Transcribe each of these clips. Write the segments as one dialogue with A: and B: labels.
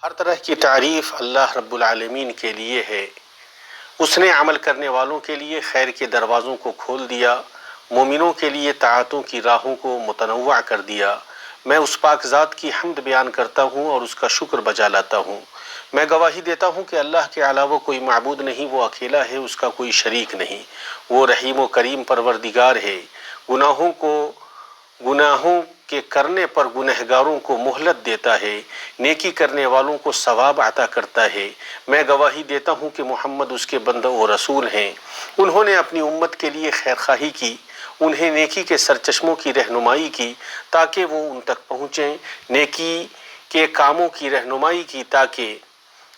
A: ہر طرح کی تعریف اللہ رب العالمین کے لیے ہے۔ اس نے عمل کرنے والوں کے لیے خیر کے دروازوں کو کھول دیا، مومنوں کے لیے طاعتوں کی راہوں کو متنوع کر دیا۔ میں اس پاک ذات کی حمد بیان کرتا ہوں اور اس کا شکر بجا لاتا ہوں۔ میں گواہی دیتا ہوں کہ اللہ کے علاوہ کوئی معبود نہیں، وہ اکیلا ہے، اس کا کوئی شریک نہیں۔ وہ رحیم و کریم پروردگار ہے، گناہوں کے کرنے پر گنہگاروں کو مہلت دیتا ہے، نیکی کرنے والوں کو ثواب عطا کرتا ہے۔ میں گواہی دیتا ہوں کہ محمد اس کے بندہ و رسول ہیں۔ انہوں نے اپنی امت کے لیے خیرخواہی کی، انہیں نیکی کے سرچشموں کی رہنمائی کی تاکہ وہ ان تک پہنچیں، نیکی کے کاموں کی رہنمائی کی تاکہ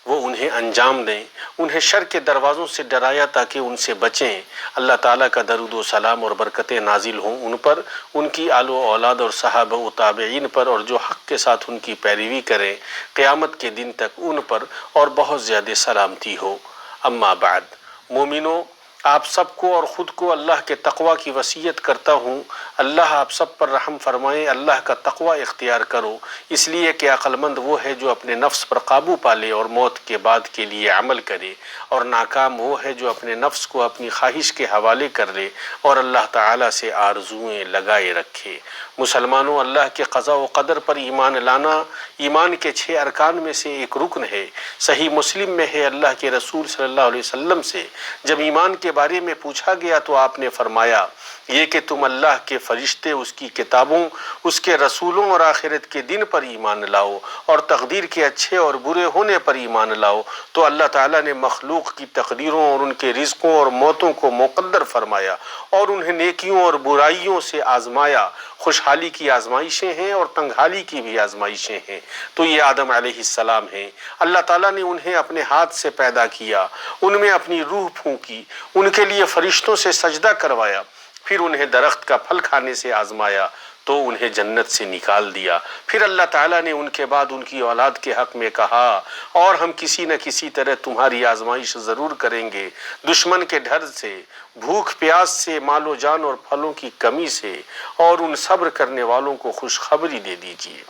A: وہ انہیں انجام دیں، انہیں شر کے دروازوں سے ڈرایا تاکہ ان سے بچیں۔ اللہ تعالیٰ کا درود و سلام اور برکتیں نازل ہوں ان پر، ان کی آل و اولاد اور صحابہ و تابعین پر، اور جو حق کے ساتھ ان کی پیروی کریں قیامت کے دن تک ان پر، اور بہت زیادہ سلامتی ہو۔ اما بعد، مومنوں، آپ سب کو اور خود کو اللہ کے تقوی کی وصیت کرتا ہوں۔ اللہ آپ سب پر رحم فرمائے، اللہ کا تقوی اختیار کرو، اس لیے کہ عقل مند وہ ہے جو اپنے نفس پر قابو پالے اور موت کے بعد کے لیے عمل کرے، اور ناکام وہ ہے جو اپنے نفس کو اپنی خواہش کے حوالے کر لے اور اللہ تعالیٰ سے آرزوئیں لگائے رکھے۔ مسلمانوں، اللہ کے قضاء و قدر پر ایمان لانا ایمان کے 6 ارکان میں سے ایک رکن ہے۔ صحیح مسلم میں ہے، اللہ کے رسول صلی اللہ علیہ وسلم سے جب ایمان کے بارے میں پوچھا گیا تو آپ نے فرمایا، یہ کہ تم اللہ کے فرشتے، اس کی کتابوں، اس کے رسولوں اور آخرت کے دن پر ایمان لاؤ، اور تقدیر کے اچھے اور برے ہونے پر ایمان لاؤ۔ تو اللہ تعالیٰ نے مخلوق کی تقدیروں اور ان کے رزقوں اور موتوں کو مقدر فرمایا اور انہیں نیکیوں اور برائیوں سے آزمایا۔ خوشحالی کی آزمائشیں ہیں اور تنگحالی کی بھی آزمائشیں ہیں۔ تو یہ آدم علیہ السلام ہیں۔ اللہ تعالیٰ نے انہیں اپنے ہاتھ سے پیدا کیا، ان میں اپنی روح پھونکی، ان کے لیے فرشتوں سے سجدہ کروایا، پھر انہیں درخت کا پھل کھانے سے آزمایا تو انہیں جنت سے نکال دیا۔ پھر اللہ تعالیٰ نے ان کے بعد ان کی اولاد کے حق میں کہا، اور ہم کسی نہ کسی طرح تمہاری آزمائش ضرور کریں گے، دشمن کے ڈر سے، بھوک پیاس سے، مال و جان اور پھلوں کی کمی سے، اور ان صبر کرنے والوں کو خوشخبری دے دیجیے۔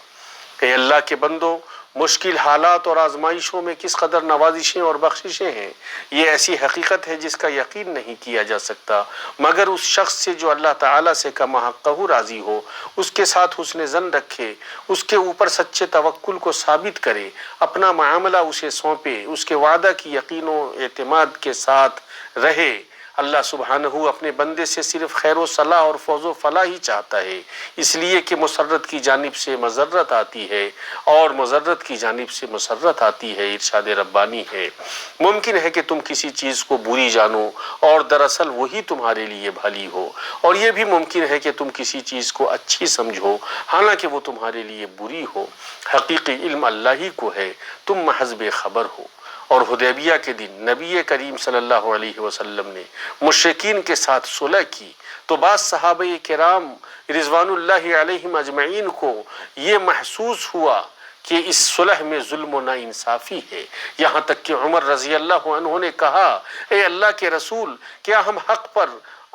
A: کہ اللہ کے بندوں، مشکل حالات اور آزمائشوں میں کس قدر نوازشیں اور بخششیں ہیں، یہ ایسی حقیقت ہے جس کا یقین نہیں کیا جا سکتا مگر اس شخص سے جو اللہ تعالیٰ سے کما حقہ راضی ہو، اس کے ساتھ حسن ظن رکھے، اس کے اوپر سچے توکل کو ثابت کرے، اپنا معاملہ اسے سونپے، اس کے وعدہ کی یقین و اعتماد کے ساتھ رہے۔ اللہ سبحانہ اپنے بندے سے صرف خیر و صلاح اور فوز و فلاح ہی چاہتا ہے، اس لیے کہ مسرت کی جانب سے مضرت آتی ہے اور مضرت کی جانب سے مسرت آتی ہے۔ ارشاد ربانی ہے، ممکن ہے کہ تم کسی چیز کو بری جانو اور دراصل وہی تمہارے لیے بھلی ہو، اور یہ بھی ممکن ہے کہ تم کسی چیز کو اچھی سمجھو حالانکہ وہ تمہارے لیے بری ہو۔ حقیقی علم اللہ ہی کو ہے، تم محض بے خبر ہو۔ اور حدیبیہ کے دن نبی کریم صلی اللہ علیہ وسلم نے مشرکین کے ساتھ صلح کی تو بعض صحابہ کرام رضوان اللہ علیہم اجمعین کو یہ محسوس ہوا کہ اس صلح میں ظلم و ناانصافی ہے، یہاں تک کہ عمر رضی اللہ عنہ نے کہا، اے اللہ کے رسول، کیا ہم حق پر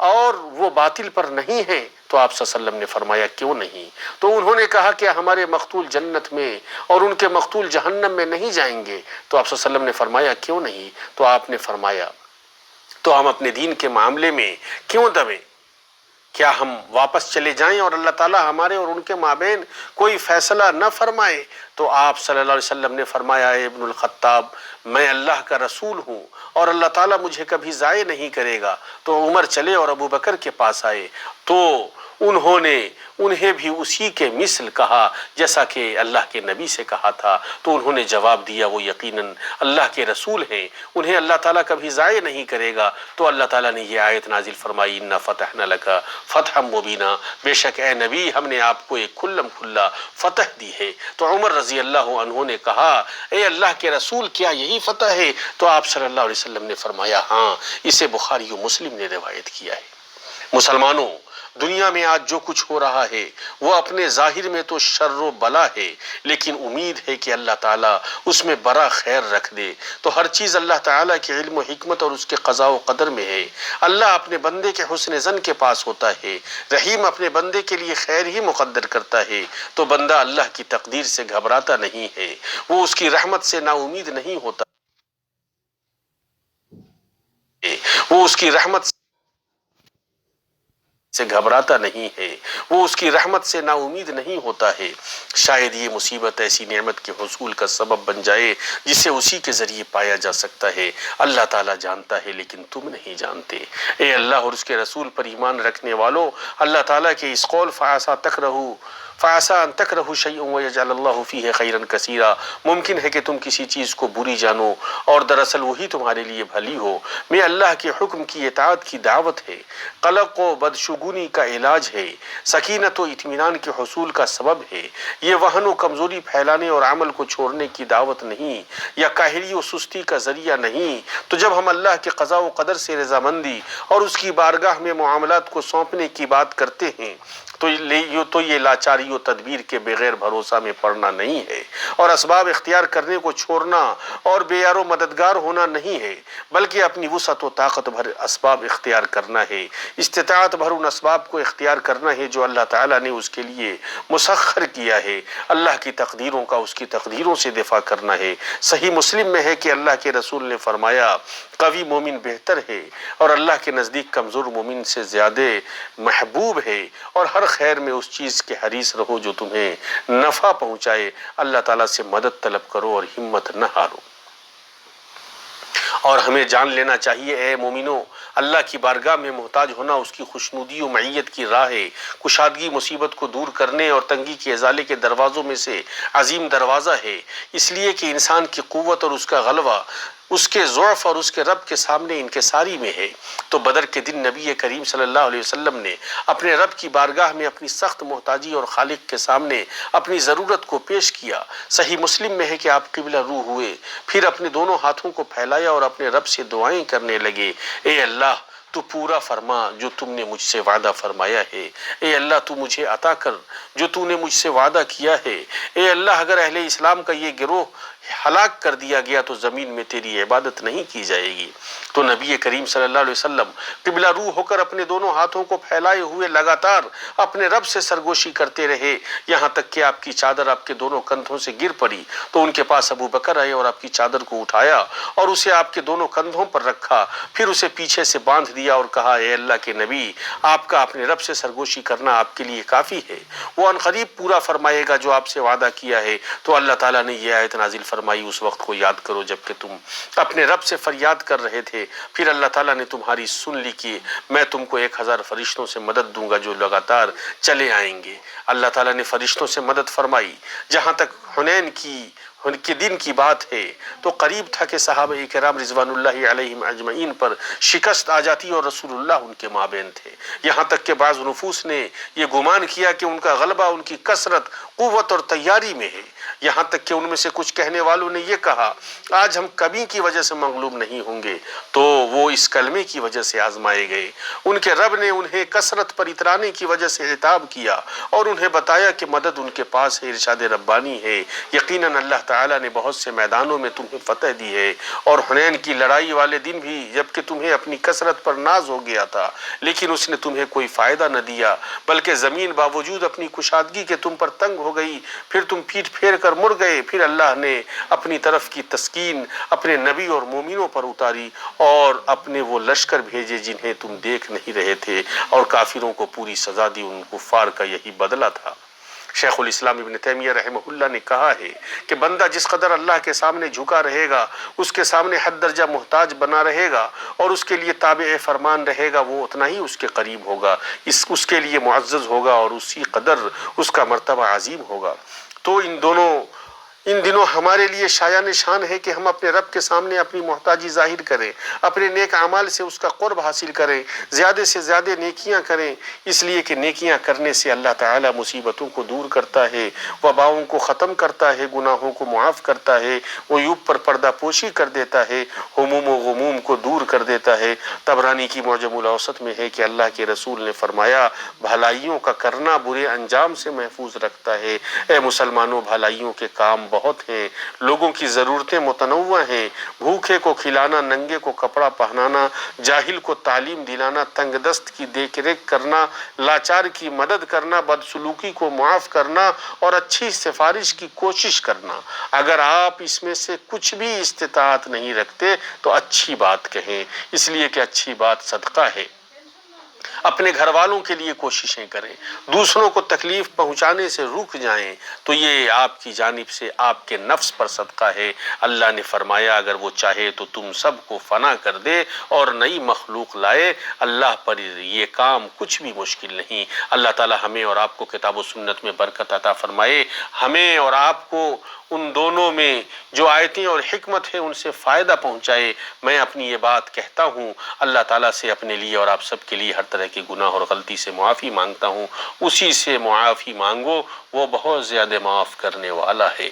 A: اور وہ باطل پر نہیں ہیں؟ تو آپ صلی اللہ علیہ وسلم نے فرمایا، کیوں نہیں؟ تو انہوں نے کہا کہ ہمارے مقتول جنت میں اور ان کے مقتول جہنم میں نہیں جائیں گے؟ تو آپ صلی اللہ علیہ وسلم نے فرمایا، کیوں نہیں؟ تو آپ نے فرمایا، تو ہم اپنے دین کے معاملے میں کیوں دبیں؟ کیا ہم واپس چلے جائیں اور اللہ تعالیٰ ہمارے اور ان کے مابین کوئی فیصلہ نہ فرمائے؟ تو آپ صلی اللہ علیہ وسلم نے فرمایا، اے ابن الخطاب، میں اللہ کا رسول ہوں اور اللہ تعالیٰ مجھے کبھی ضائع نہیں کرے گا۔ تو عمر چلے اور ابو بکر کے پاس آئے تو انہیں بھی اسی کے مثل کہا جیسا کہ اللہ کے نبی سے کہا تھا۔ تو انہوں نے جواب دیا، وہ یقیناً اللہ کے رسول ہیں، انہیں اللہ تعالیٰ کبھی ضائع نہیں کرے گا۔ تو اللہ تعالیٰ نے یہ آیت نازل فرمائی، اِنَّا فَتَحْنَا لَكَ فَتْحًا مُبِينًا، بے شک اے نبی ہم نے آپ کو ایک کھلم کھلا فتح دی ہے۔ تو عمر رضی اللہ عنہ نے کہا، اے اللہ کے رسول، کیا یہی فتح ہے؟ تو آپ صلی اللہ علیہ وسلم نے فرمایا، ہاں، اسے بخاری و مسلم نے روایت کیا ہے۔ مسلمانوں، دنیا میں آج جو کچھ ہو رہا ہے وہ اپنے ظاہر میں تو شر و بلا ہے، لیکن امید ہے کہ اللہ تعالیٰ اس میں بڑا خیر رکھ دے۔ تو ہر چیز اللہ تعالیٰ کے علم و حکمت اور اس کے قضاء و قدر میں ہے۔ اللہ اپنے بندے کے حسن ظن کے پاس ہوتا ہے، رحیم اپنے بندے کے لیے خیر ہی مقدر کرتا ہے، تو بندہ اللہ کی تقدیر سے گھبراتا نہیں ہے، وہ اس کی رحمت سے نا امید نہیں ہوتا ہے، وہ اس کی رحمت سے گھبراتا نہیں ہے، وہ اس کی رحمت سے نا امید نہیں ہوتا ہے۔ شاید یہ مصیبت ایسی نعمت کے حصول کا سبب بن جائے جسے اسی کے ذریعے پایا جا سکتا ہے۔ اللہ تعالیٰ جانتا ہے لیکن تم نہیں جانتے۔ اے اللہ اور اس کے رسول پر ایمان رکھنے والوں، اللہ تعالیٰ کے اس قول فَعَسَىٰ أَن تَكْرَهُوا شَيْئًا وَيَجْعَلَ اللَّهُ فِيهِ خَيْرًا كَثِيرًا، ممکن ہے کہ تم کسی چیز کو بری جانو اور دراصل وہی تمہارے لیے بھلی ہو۔ میں اللہ کے حکم کی اطاعت کی دعوت ہے، قلق و بدشگونی کا علاج ہے، سکینت و اطمینان کے حصول کا سبب ہے، یہ وہن و کمزوری پھیلانے اور عمل کو چھوڑنے کی دعوت نہیں، یا کاہلی و سستی کا ذریعہ نہیں۔ تو جب ہم اللہ کے قضاء و قدر سے رضامندی اور اس کی بارگاہ میں معاملات کو سونپنے کی بات کرتے ہیں تو یہ لاچاری و تدبیر کے بغیر بھروسہ میں پڑنا نہیں ہے، اور اسباب اختیار کرنے کو چھوڑنا اور بے یار و مددگار ہونا نہیں ہے، بلکہ اپنی وسعت و طاقت بھر اسباب اختیار کرنا ہے، استطاعت بھر ان اسباب کو اختیار کرنا ہے جو اللہ تعالیٰ نے اس کے لیے مسخر کیا ہے۔ اللہ کی تقدیروں کا اس کی تقدیروں سے دفاع کرنا ہے۔ صحیح مسلم میں ہے کہ اللہ کے رسول نے فرمایا، قوی مومن بہتر ہے اور اللہ کے نزدیک کمزور مومن سے زیادہ محبوب ہے، اور ہر خیر میں اس چیز کے حریص رہو جو تمہیں نفع پہنچائے۔ اللہ تعالیٰ سے مدد طلب کرو اور ہمت نہ ہارو۔ اور ہمیں جان لینا چاہیے اے مومنو، اللہ کی بارگاہ میں محتاج ہونا اس کی خوشنودی و معیت کی راہ ہے۔ کشادگی مصیبت کو دور کرنے اور تنگی کے ازالے کے دروازوں میں سے عظیم دروازہ ہے، اس لیے کہ انسان کی قوت اور اس کا غلبہ اس کے ضعف اور اس کے رب کے سامنے انکساری میں ہے۔ تو بدر کے دن نبی کریم صلی اللہ علیہ وسلم نے اپنے رب کی بارگاہ میں اپنی سخت محتاجی اور خالق کے سامنے اپنی ضرورت کو پیش کیا۔ صحیح مسلم میں ہے کہ آپ قبلہ رو ہوئے، پھر اپنے دونوں ہاتھوں کو پھیلایا اور اپنے رب سے دعائیں کرنے لگے، اے اللہ تو پورا فرما جو تم نے مجھ سے وعدہ فرمایا ہے، اے اللہ تو مجھے عطا کر جو تو نے مجھ سے وعدہ کیا ہے، اے اللہ اگر اہل اسلام کا یہ گروہ ہلاک کر دیا گیا تو زمین میں تیری عبادت نہیں کی جائے گی۔ تو نبی کریم صلی اللہ علیہ وسلم قبلہ رو ہو کر اپنے دونوں ہاتھوں کو پھیلائے ہوئے لگاتار اپنے رب سے سرگوشی کرتے رہے، یہاں تک کہ آپ کی چادر آپ کے دونوں کندھوں سے گر پڑی تو ان کے پاس ابو بکر آئے اور آپ کی چادر کو اٹھایا اور اسے آپ کے دونوں کندھوں پر رکھا، پھر اسے پیچھے سے باندھ دیا اور کہا، اے اللہ کے نبی، آپ کا اپنے رب سے سرگوشی کرنا آپ کے لیے کافی ہے، وہ ان قریب پورا فرمائے گا جو آپ سے وعدہ کیا ہے۔ تو اللہ تعالیٰ نے یہ آیت نازل فرمائی، اس وقت کو یاد کرو جب کہ تم اپنے رب سے فریاد کر رہے تھے، پھر اللہ تعالیٰ نے تمہاری سن لی کہ میں تم کو 1000 فرشتوں سے مدد دوں گا جو لگاتار چلے آئیں گے۔ اللہ تعالیٰ نے فرشتوں سے مدد فرمائی۔ جہاں تک حنین کے دن کی بات ہے تو قریب تھا کہ صحابہ کرام رضوان اللہ علیہم اجمعین پر شکست آ جاتی اور رسول اللہ ان کے مابین تھے، یہاں تک کہ بعض نفوس نے یہ گمان کیا کہ ان کا غلبہ ان کی کثرت، قوت اور تیاری میں ہے، یہاں تک کہ ان میں سے کچھ کہنے والوں نے یہ کہا، آج ہم کمی کی وجہ سے مغلوب نہیں ہوں گے، تو وہ اس کلمے کی وجہ سے آزمائے گئے۔ ان کے رب نے انہیں کثرت پر اترانے کی وجہ سے عتاب کیا اور انہیں بتایا کہ مدد ان کے پاس ہے، ارشاد ربانی ہے، یقیناً اللہ تعالیٰ نے بہت سے میدانوں میں تمہیں فتح دی ہے، اور حنین کی لڑائی والے دن بھی جبکہ تمہیں اپنی کثرت پر ناز ہو گیا تھا لیکن اس نے تمہیں کوئی فائدہ نہ دیا، بلکہ زمین باوجود اپنی کشادگی کے تم پر تنگ ہو گئی، پھر تم پیٹ پھیر کر مڑ گئے، پھر اللہ نے اپنی طرف کی تسکین اپنے نبی اور مومنوں پر اتاری اور اپنے وہ لشکر بھیجے جنہیں تم دیکھ نہیں رہے تھے، اور کافروں کو پوری سزا دی۔ ان کفار کا یہی بدلہ تھا۔ شیخ الاسلام ابن تیمیہ رحمہ اللہ نے کہا ہے کہ بندہ جس قدر اللہ کے سامنے جھکا رہے گا، اس کے سامنے حد درجہ محتاج بنا رہے گا اور اس کے لیے تابع فرمان رہے گا، وہ اتنا ہی اس کے قریب ہوگا، اس کے لیے معزز ہوگا اور اسی قدر اس کا مرتبہ عظیم ہوگا۔ تو ان دونوں ان دنوں ہمارے لیے شایع نشان ہے کہ ہم اپنے رب کے سامنے اپنی محتاجی ظاہر کریں، اپنے نیک اعمال سے اس کا قرب حاصل کریں، زیادہ سے زیادہ نیکیاں کریں، اس لیے کہ نیکیاں کرنے سے اللہ تعالیٰ مصیبتوں کو دور کرتا ہے، وباؤں کو ختم کرتا ہے، گناہوں کو معاف کرتا ہے، عیوب پر پردہ پوشی کر دیتا ہے، ہموم و غموم کو دور کر دیتا ہے۔ طبرانی کی معجم الاوسط میں ہے کہ اللہ کے رسول نے فرمایا بھلائیوں کا کرنا برے انجام سے محفوظ رکھتا ہے۔ اے مسلمانوں، بھلائیوں کے کام بہت ہیں، لوگوں کی ضرورتیں متنوع ہیں، بھوکے کو کھلانا، ننگے کو کپڑا پہنانا، جاہل کو تعلیم دلانا، تنگ دست کی دیکھ ریکھ کرنا، لاچار کی مدد کرنا، بدسلوکی کو معاف کرنا اور اچھی سفارش کی کوشش کرنا۔ اگر آپ اس میں سے کچھ بھی استطاعت نہیں رکھتے تو اچھی بات کہیں، اس لیے کہ اچھی بات صدقہ ہے۔ اپنے گھر والوں کے لیے کوششیں کریں، دوسروں کو تکلیف پہنچانے سے رک جائیں تو یہ آپ کی جانب سے آپ کے نفس پر صدقہ ہے۔ اللہ نے فرمایا اگر وہ چاہے تو تم سب کو فنا کر دے اور نئی مخلوق لائے، اللہ پر یہ کام کچھ بھی مشکل نہیں۔ اللہ تعالی ہمیں اور آپ کو کتاب و سنت میں برکت عطا فرمائے، ہمیں اور آپ کو ان دونوں میں جو آیتیں اور حکمت ہے ان سے فائدہ پہنچائے۔ میں اپنی یہ بات کہتا ہوں، اللہ تعالیٰ سے اپنے لیے اور آپ سب کے لیے ہر طرح کے گناہ اور غلطی سے معافی مانگتا ہوں۔ اسی سے معافی مانگو، وہ بہت زیادہ معاف کرنے والا ہے۔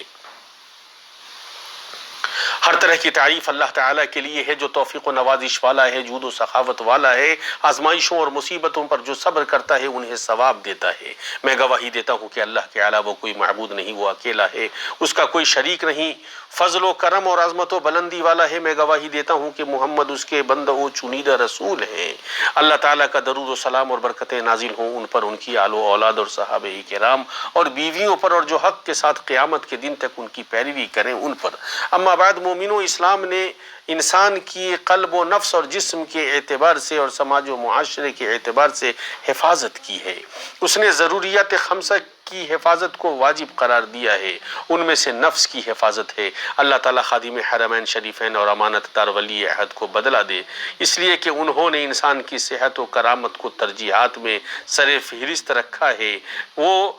A: ہر طرح کی تعریف اللہ تعالیٰ کے لیے ہے جو توفیق و نوازش والا ہے، جود و سخاوت والا ہے، آزمائشوں اور مصیبتوں پر جو صبر کرتا ہے انہیں ثواب دیتا ہے۔ میں گواہی دیتا ہوں کہ اللہ کے علاوہ کوئی معبود نہیں، وہ اکیلا ہے، اس کا کوئی شریک نہیں، فضل و کرم اور عظمت و بلندی والا ہے۔ میں گواہی دیتا ہوں کہ محمد اس کے بندہ و چنیدہ رسول ہیں۔ اللہ تعالیٰ کا درود و سلام اور برکتیں نازل ہوں ان پر، ان کی آل و اولاد اور صحابہ کرام اور بیویوں پر، اور جو حق کے ساتھ قیامت کے دن تک ان کی پیروی کریں ان پر۔ اما بعد مومنو، اسلام نے انسان کی قلب و نفس اور جسم کے اعتبار سے اور سماج و معاشرے کے اعتبار سے حفاظت کی ہے۔ اس نے ضروریات خمسہ کی حفاظت کو واجب قرار دیا ہے، ان میں سے نفس کی حفاظت ہے۔ اللہ تعالیٰ خادم حرمین شریفین اور امانت دار ولی عہد کو بدلہ دے، اس لیے کہ انہوں نے انسان کی صحت و کرامت کو ترجیحات میں سر فہرست رکھا ہے۔ وہ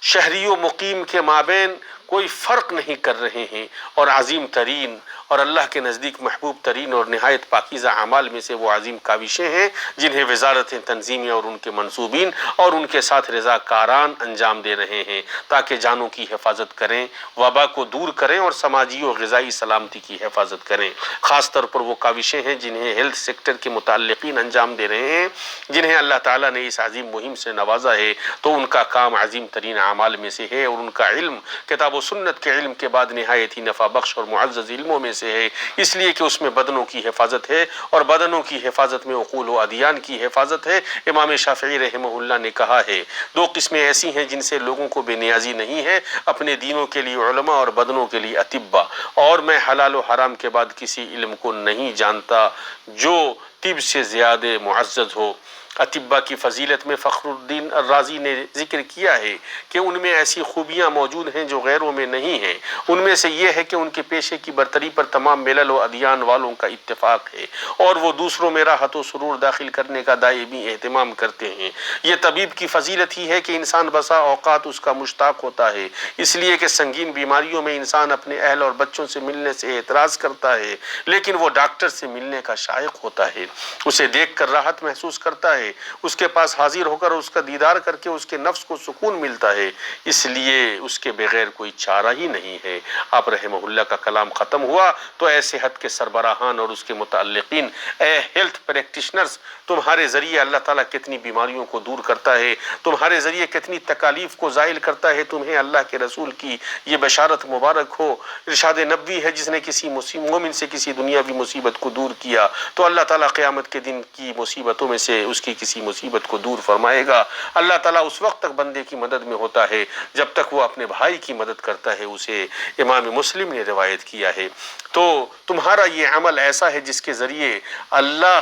A: شہری و مقیم کے مابین کوئی فرق نہیں کر رہے ہیں، اور عظیم ترین اور اللہ کے نزدیک محبوب ترین اور نہایت پاکیزہ اعمال میں سے وہ عظیم کاوشیں ہیں جنہیں وزارتیں، تنظیمیں اور ان کے منصوبین اور ان کے ساتھ رضاکاران انجام دے رہے ہیں تاکہ جانوں کی حفاظت کریں، وبا کو دور کریں اور سماجی و غذائی سلامتی کی حفاظت کریں۔ خاص طور پر وہ کاوشیں ہیں جنہیں ہیلتھ سیکٹر کے متعلقین انجام دے رہے ہیں، جنہیں اللہ تعالیٰ نے اس عظیم مہم سے نوازا ہے، تو ان کا کام عظیم ترین اعمال میں سے ہے، اور ان کا علم کتاب و سنت کے علم کے بعد نہایت ہی نفع بخش اور معزز علموں میں سے ہے، اس لیے کہ اس میں بدنوں کی حفاظت ہے، اور بدنوں کی حفاظت میں عقول و ادیان کی حفاظت ہے۔ امام شافعی رحمہ اللہ نے کہا ہے دو قسمیں ایسی ہیں جن سے لوگوں کو بے نیازی نہیں ہے، اپنے دینوں کے لیے علماء اور بدنوں کے لیے اطباء، اور میں حلال و حرام کے بعد کسی علم کو نہیں جانتا جو طب سے زیادہ معزز ہو۔ اطباء کی فضیلت میں فخر الدین الرازی نے ذکر کیا ہے کہ ان میں ایسی خوبیاں موجود ہیں جو غیروں میں نہیں ہیں، ان میں سے یہ ہے کہ ان کے پیشے کی برتری پر تمام ملل و ادیان والوں کا اتفاق ہے، اور وہ دوسروں میں راحت و سرور داخل کرنے کا دائمی اہتمام کرتے ہیں۔ یہ طبیب کی فضیلت ہی ہے کہ انسان بسا اوقات اس کا مشتاق ہوتا ہے، اس لیے کہ سنگین بیماریوں میں انسان اپنے اہل اور بچوں سے ملنے سے اعتراض کرتا ہے، لیکن وہ ڈاکٹر سے ملنے کا شائق ہوتا ہے، اسے دیکھ کر راحت محسوس کرتا ہے، اس کے پاس حاضر ہو کر اس کا دیدار کر کے اس کے نفس کو سکون ملتا ہے، اس لیے اس کے بغیر کوئی چارہ ہی نہیں ہے۔ آپ رحمہ اللہ کا کلام ختم ہوا تو اے صحت کے سربراہان اور اس کے متعلقین، اے ہیلتھ پریکٹیشنرز، تمہارے ذریعے اللہ تعالیٰ کتنی بیماریوں کو دور کرتا ہے، تمہارے ذریعے کتنی تکالیف کو زائل کرتا ہے، تمہیں اللہ کے رسول کی یہ بشارت مبارک ہو۔ ارشاد نبوی ہے جس نے کسی مومن سے کسی دنیاوی مصیبت کو دور کیا تو اللہ تعالیٰ قیامت کے دن کی مصیبتوں میں سے اس کی کسی مصیبت کو دور فرمائے گا۔ اللہ تعالیٰ اس وقت تک بندے کی مدد میں ہوتا ہے جب تک وہ اپنے بھائی کی مدد کرتا ہے، اسے امام مسلم نے روایت کیا ہے۔ تو تمہارا یہ عمل ایسا ہے جس کے ذریعے اللہ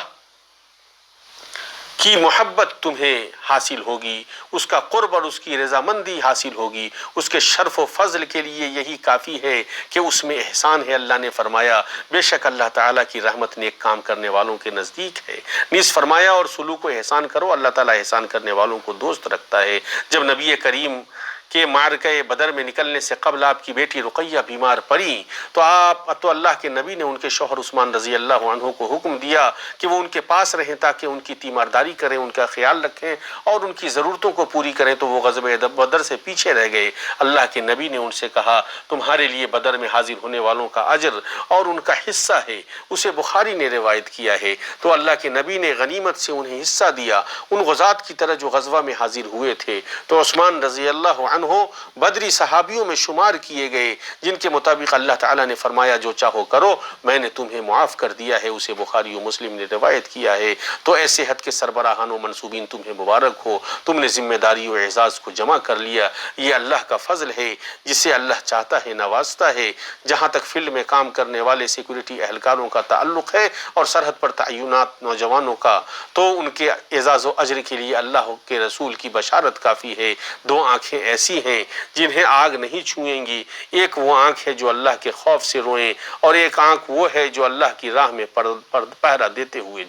A: کی محبت تمہیں حاصل ہوگی، اس کا قرب اور اس کی رضامندی حاصل ہوگی، اس کے شرف و فضل کے لیے یہی کافی ہے کہ اس میں احسان ہے۔ اللہ نے فرمایا بے شک اللہ تعالیٰ کی رحمت نیک کام کرنے والوں کے نزدیک ہے، نیز فرمایا اور سلوک و احسان کرو، اللہ تعالیٰ احسان کرنے والوں کو دوست رکھتا ہے۔ جب نبی کریم کہ معرکہ بدر میں نکلنے سے قبل آپ کی بیٹی رقیہ بیمار پڑی تو اللہ کے نبی نے ان کے شوہر عثمان رضی اللہ عنہ کو حکم دیا کہ وہ ان کے پاس رہیں تاکہ ان کی تیمارداری کریں، ان کا خیال رکھیں اور ان کی ضرورتوں کو پوری کریں، تو وہ غزوہ بدر سے پیچھے رہ گئے۔ اللہ کے نبی نے ان سے کہا تمہارے لیے بدر میں حاضر ہونے والوں کا اجر اور ان کا حصہ ہے، اسے بخاری نے روایت کیا ہے۔ تو اللہ کے نبی نے غنیمت سے انہیں حصہ دیا ان غزات کی طرح جو غزوہ میں حاضر ہوئے تھے۔ تو عثمان رضی اللہ عنہ بدری صحابیوں میں شمار کیے گئے جن کے مطابق اللہ تعالیٰ نے فرمایا جو چاہو کرو میں نے تمہیں معاف کر دیا ہے، اسے بخاری و مسلم نے روایت کیا ہے۔ تو ایسے حد کے سربراہان و منصوبین تمہیں مبارک ہو، تم نے ذمہ داری و اعزاز کو جمع کر لیا، یہ اللہ کا فضل ہے، جسے اللہ چاہتا ہے نوازتا ہے۔ جہاں تک فیلڈ میں کام کرنے والے سیکورٹی اہلکاروں کا تعلق ہے اور سرحد پر تعینات نوجوانوں کا، تو ان کے اعزاز و اجر کے لیے اللہ کے رسول کی بشارت کافی ہے۔ دو آنکھیں ایسی ہیں جنہیں آگ نہیں چھوئیں گی، ایک وہ آنکھ ہے جو اللہ کے خوف سے روئیں، اور ایک آنکھ وہ ہے جو اللہ کی راہ میں پہرا دیتے ہوئے